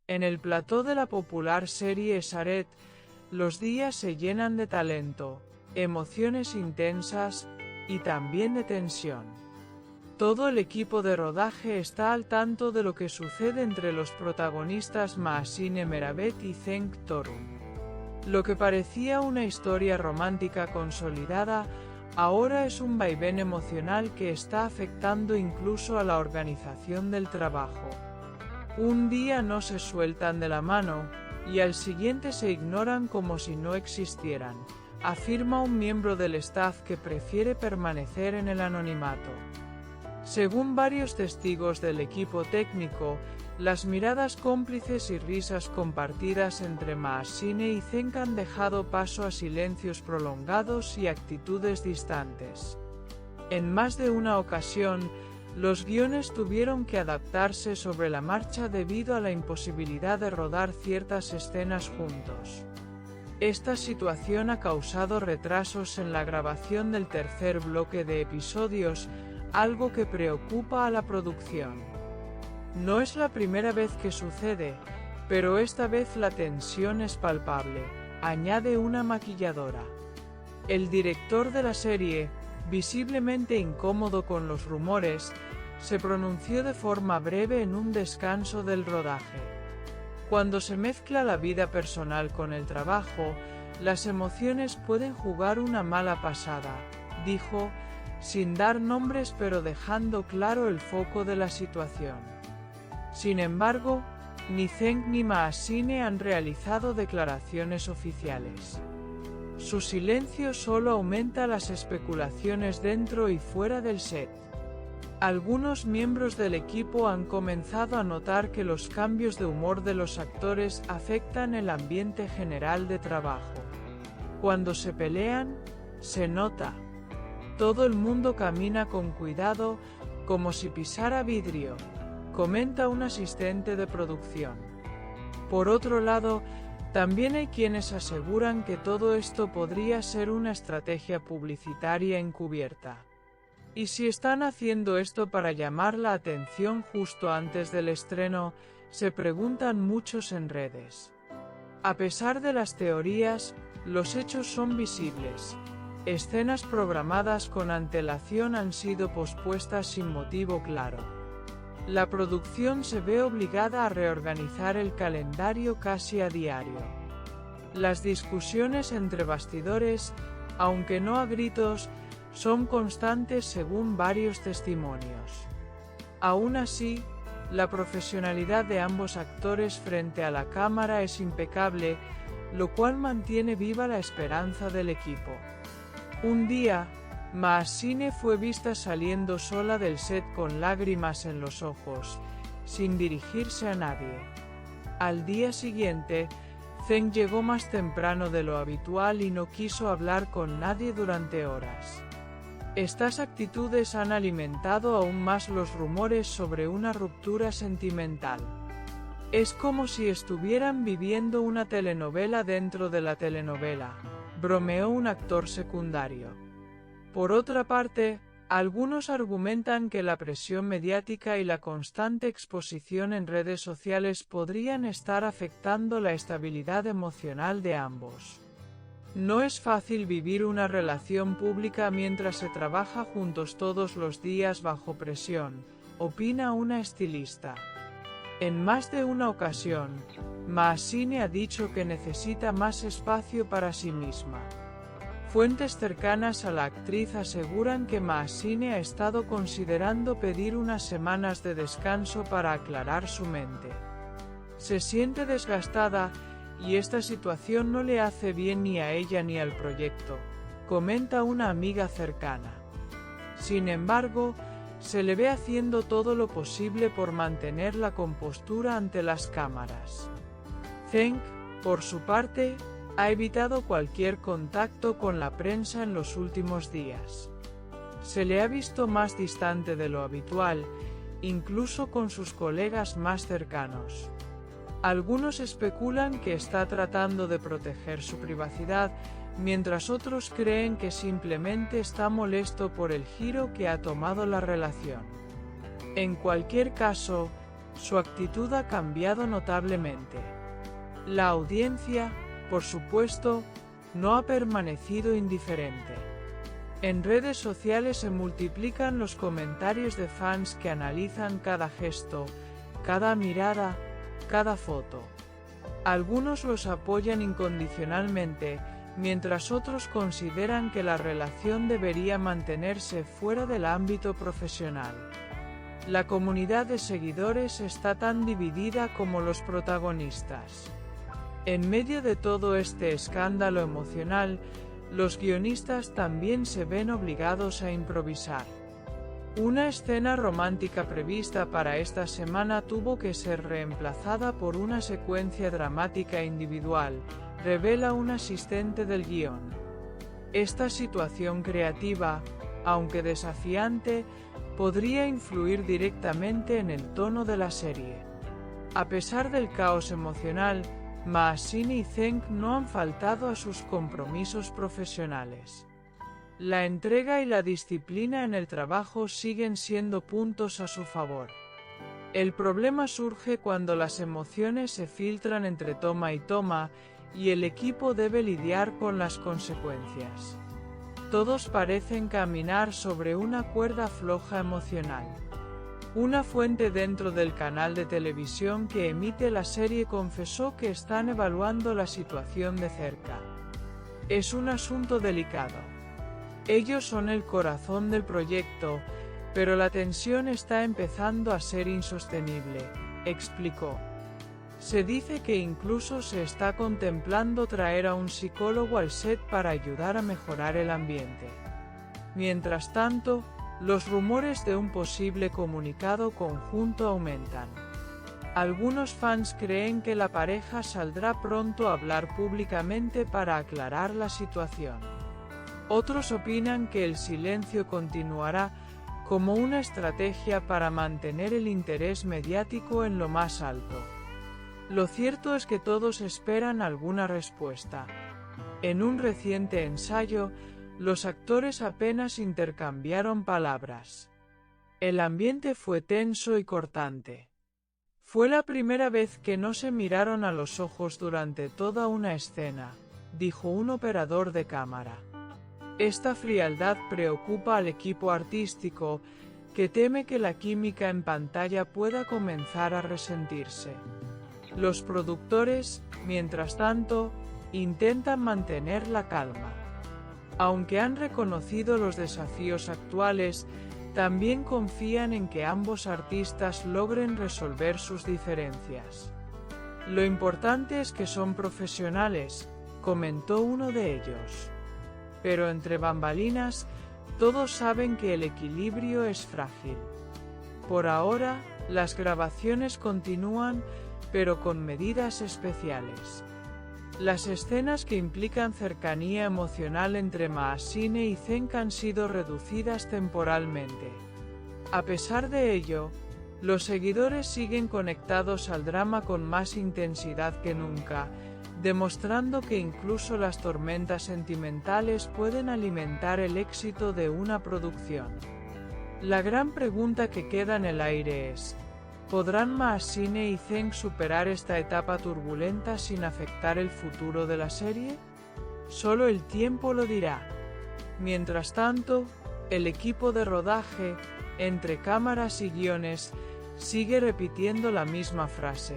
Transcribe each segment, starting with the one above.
En el plató de la popular serie Shared, los días se llenan de talento, emociones intensas y también de tensión. Todo el equipo de rodaje está al tanto de lo que sucede entre los protagonistas Mahasine Meravet y Cenk Torun. Lo que parecía una historia romántica consolidada, ahora es un vaivén emocional que está afectando incluso a la organización del trabajo. Un día no se sueltan de la mano, y al siguiente se ignoran como si no existieran, afirma un miembro del staff que prefiere permanecer en el anonimato. Según varios testigos del equipo técnico, las miradas cómplices y risas compartidas entre Mahasine y Cenk han dejado paso a silencios prolongados y actitudes distantes. En más de una ocasión, los guiones tuvieron que adaptarse sobre la marcha debido a la imposibilidad de rodar ciertas escenas juntos. Esta situación ha causado retrasos en la grabación del tercer bloque de episodios, algo que preocupa a la producción. No es la primera vez que sucede, pero esta vez la tensión es palpable, añade una maquilladora. El director de la serie, visiblemente incómodo con los rumores, se pronunció de forma breve en un descanso del rodaje. Cuando se mezcla la vida personal con el trabajo, las emociones pueden jugar una mala pasada, dijo, sin dar nombres pero dejando claro el foco de la situación. Sin embargo, ni Cenk ni Mahasine han realizado declaraciones oficiales. Su silencio solo aumenta las especulaciones dentro y fuera del set. Algunos miembros del equipo han comenzado a notar que los cambios de humor de los actores afectan el ambiente general de trabajo. Cuando se pelean, se nota. Todo el mundo camina con cuidado, como si pisara vidrio, comenta un asistente de producción. Por otro lado, también hay quienes aseguran que todo esto podría ser una estrategia publicitaria encubierta. Y si están haciendo esto para llamar la atención justo antes del estreno, se preguntan muchos en redes. A pesar de las teorías, los hechos son visibles. Escenas programadas con antelación han sido pospuestas sin motivo claro. La producción se ve obligada a reorganizar el calendario casi a diario. Las discusiones entre bastidores, aunque no a gritos, son constantes según varios testimonios. Aún así, la profesionalidad de ambos actores frente a la cámara es impecable, lo cual mantiene viva la esperanza del equipo. Un día, Mahasine fue vista saliendo sola del set con lágrimas en los ojos, sin dirigirse a nadie. Al día siguiente, Cenk llegó más temprano de lo habitual y no quiso hablar con nadie durante horas. Estas actitudes han alimentado aún más los rumores sobre una ruptura sentimental. Es como si estuvieran viviendo una telenovela dentro de la telenovela, bromeó un actor secundario. Por otra parte, algunos argumentan que la presión mediática y la constante exposición en redes sociales podrían estar afectando la estabilidad emocional de ambos. No es fácil vivir una relación pública mientras se trabaja juntos todos los días bajo presión, opina una estilista. En más de una ocasión, Mahasine ha dicho que necesita más espacio para sí misma. Fuentes cercanas a la actriz aseguran que Mahasine ha estado considerando pedir unas semanas de descanso para aclarar su mente. Se siente desgastada, y esta situación no le hace bien ni a ella ni al proyecto, comenta una amiga cercana. Sin embargo, se le ve haciendo todo lo posible por mantener la compostura ante las cámaras. Cenk, por su parte, ha evitado cualquier contacto con la prensa en los últimos días. Se le ha visto más distante de lo habitual, incluso con sus colegas más cercanos. Algunos especulan que está tratando de proteger su privacidad, mientras otros creen que simplemente está molesto por el giro que ha tomado la relación. En cualquier caso, su actitud ha cambiado notablemente. La audiencia, por supuesto, no ha permanecido indiferente. En redes sociales se multiplican los comentarios de fans que analizan cada gesto, cada mirada, cada foto. Algunos los apoyan incondicionalmente, mientras otros consideran que la relación debería mantenerse fuera del ámbito profesional. La comunidad de seguidores está tan dividida como los protagonistas. En medio de todo este escándalo emocional, los guionistas también se ven obligados a improvisar. Una escena romántica prevista para esta semana tuvo que ser reemplazada por una secuencia dramática individual, revela un asistente del guión. Esta situación creativa, aunque desafiante, podría influir directamente en el tono de la serie. A pesar del caos emocional, Maasine y Zeng no han faltado a sus compromisos profesionales. La entrega y la disciplina en el trabajo siguen siendo puntos a su favor. El problema surge cuando las emociones se filtran entre toma y toma, y el equipo debe lidiar con las consecuencias. Todos parecen caminar sobre una cuerda floja emocional. Una fuente dentro del canal de televisión que emite la serie confesó que están evaluando la situación de cerca. Es un asunto delicado. Ellos son el corazón del proyecto, pero la tensión está empezando a ser insostenible, explicó. Se dice que incluso se está contemplando traer a un psicólogo al set para ayudar a mejorar el ambiente. Mientras tanto, los rumores de un posible comunicado conjunto aumentan. Algunos fans creen que la pareja saldrá pronto a hablar públicamente para aclarar la situación. Otros opinan que el silencio continuará como una estrategia para mantener el interés mediático en lo más alto. Lo cierto es que todos esperan alguna respuesta. En un reciente ensayo, los actores apenas intercambiaron palabras. El ambiente fue tenso y cortante. Fue la primera vez que no se miraron a los ojos durante toda una escena, dijo un operador de cámara. Esta frialdad preocupa al equipo artístico, que teme que la química en pantalla pueda comenzar a resentirse. Los productores, mientras tanto, intentan mantener la calma. Aunque han reconocido los desafíos actuales, también confían en que ambos artistas logren resolver sus diferencias. Lo importante es que son profesionales, comentó uno de ellos. Pero entre bambalinas, todos saben que el equilibrio es frágil. Por ahora, las grabaciones continúan, pero con medidas especiales. Las escenas que implican cercanía emocional entre Maasine y Zeng han sido reducidas temporalmente. A pesar de ello, los seguidores siguen conectados al drama con más intensidad que nunca, demostrando que incluso las tormentas sentimentales pueden alimentar el éxito de una producción. La gran pregunta que queda en el aire es: ¿podrán Maasine y Zeng superar esta etapa turbulenta sin afectar el futuro de la serie? Solo el tiempo lo dirá. Mientras tanto, el equipo de rodaje, entre cámaras y guiones, sigue repitiendo la misma frase: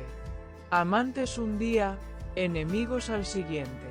amantes un día, enemigos al siguiente.